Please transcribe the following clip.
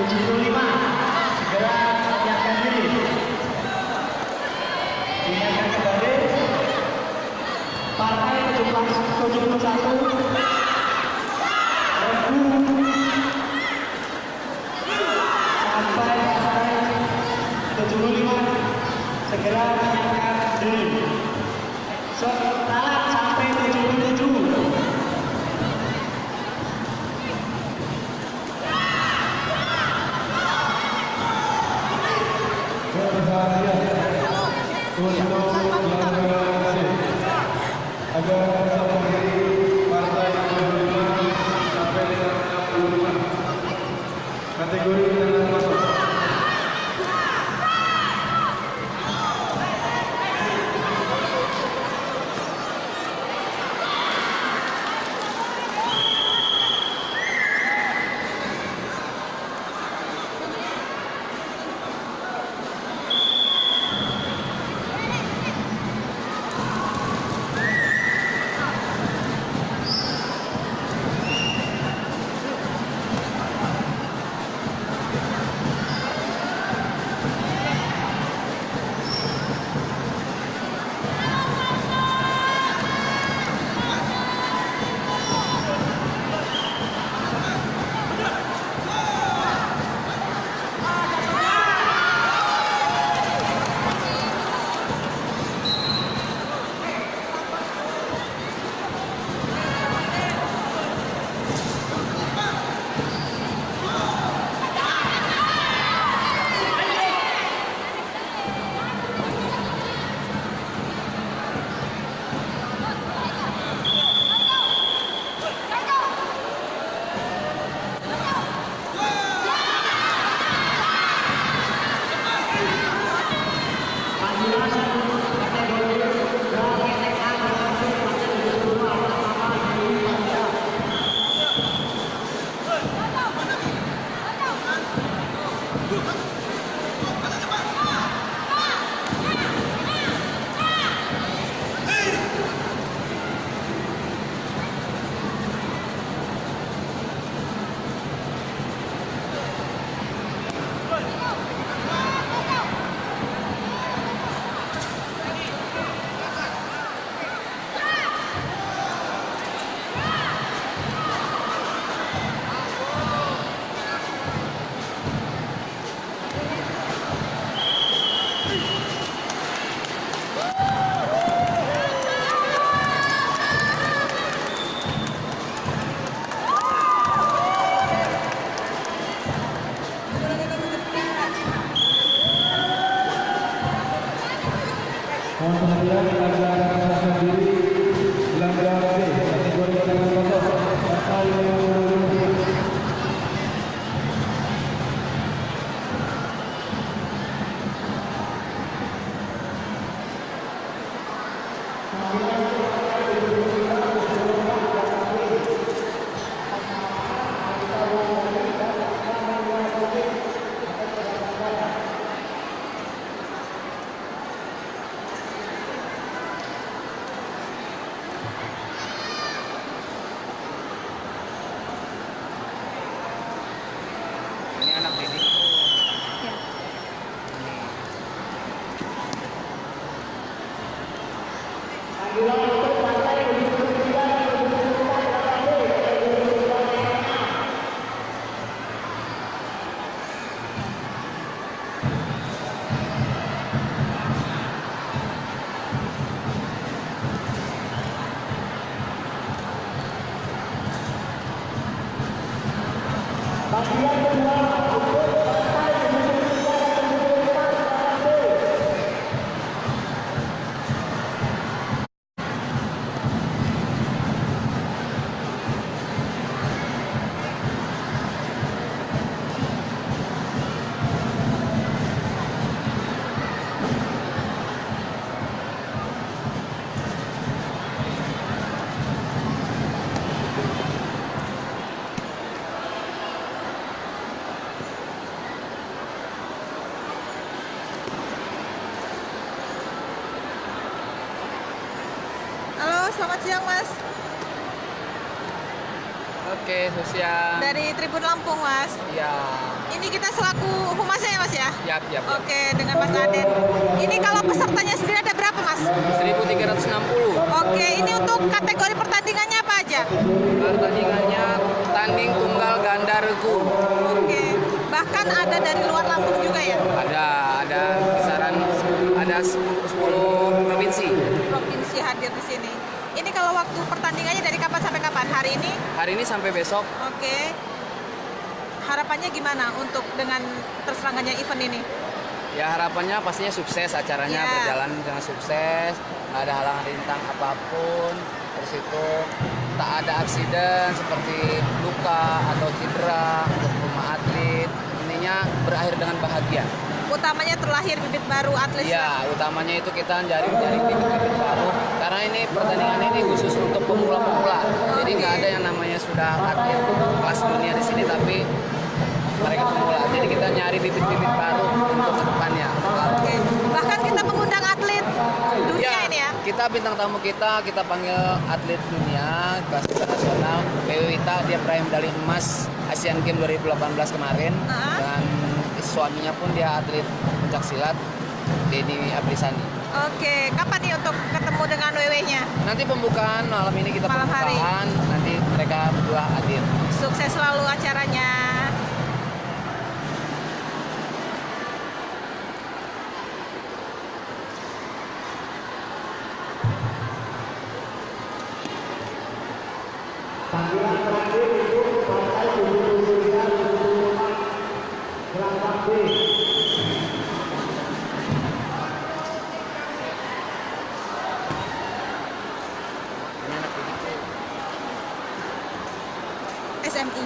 75 segera siapkan diri. Diingatkan kembali partai 71 sampai partai 75 segera siapkan diri. Setelah sampai 77 kategori dengan masuk. Mohon perhatian ada rasa diri Belanda B kategori dengan kosong partai yang Selamat siang, Mas. Oke, siang. Dari Tribun Lampung, Mas. Iya. Ini kita selaku humasnya ya Mas ya? Yap. Oke, dengan Mas Aden. Ini kalau pesertanya sendiri ada berapa Mas? 1360. Oke, ini untuk kategori pertandingannya apa aja? Pertandingannya tanding tunggal ganda regu. Oke, bahkan ada dari luar Lampung juga ya? Ada kisaran ada 10 provinsi. Provinsi hadir di sini. Ini kalau waktu pertandingannya dari kapan sampai kapan? Hari ini? Hari ini sampai besok. Oke. Harapannya gimana untuk dengan terselenggaranya event ini? Ya harapannya pastinya sukses, acaranya Ya. berjalan dengan sukses, nggak ada halangan rintang apapun, terus itu tak ada aksiden seperti luka atau cedera untuk rumah atlet, intinya berakhir dengan bahagia. Utamanya terlahir bibit baru atlet. Ya, utamanya itu kita jaring-jaring bibit-bibit baru, karena ini pertandingan ini khusus untuk pemula-pemula, jadi nggak ada yang namanya sudah atlet kelas dunia di sini, tapi mereka pemula, jadi kita nyari bibit-bibit baru untuk kedepannya. Oke. Bahkan kita mengundang atlet dunia ini ya. Kita bintang tamu kita panggil atlet dunia kelas internasional. PW Wita, dia peraih medali emas Asian Games 2018 kemarin, dan suaminya pun dia atlet pencak silat, Denny Abrisani. Oke, kapan nih untuk ketemu dengan WW-nya? Nanti pembukaan malam ini kita Malam hari. pembukaan, nanti mereka berdua hadir. Sukses selalu acaranya. Panggilan terakhir itu partai 79 Gelanggang B. SMI.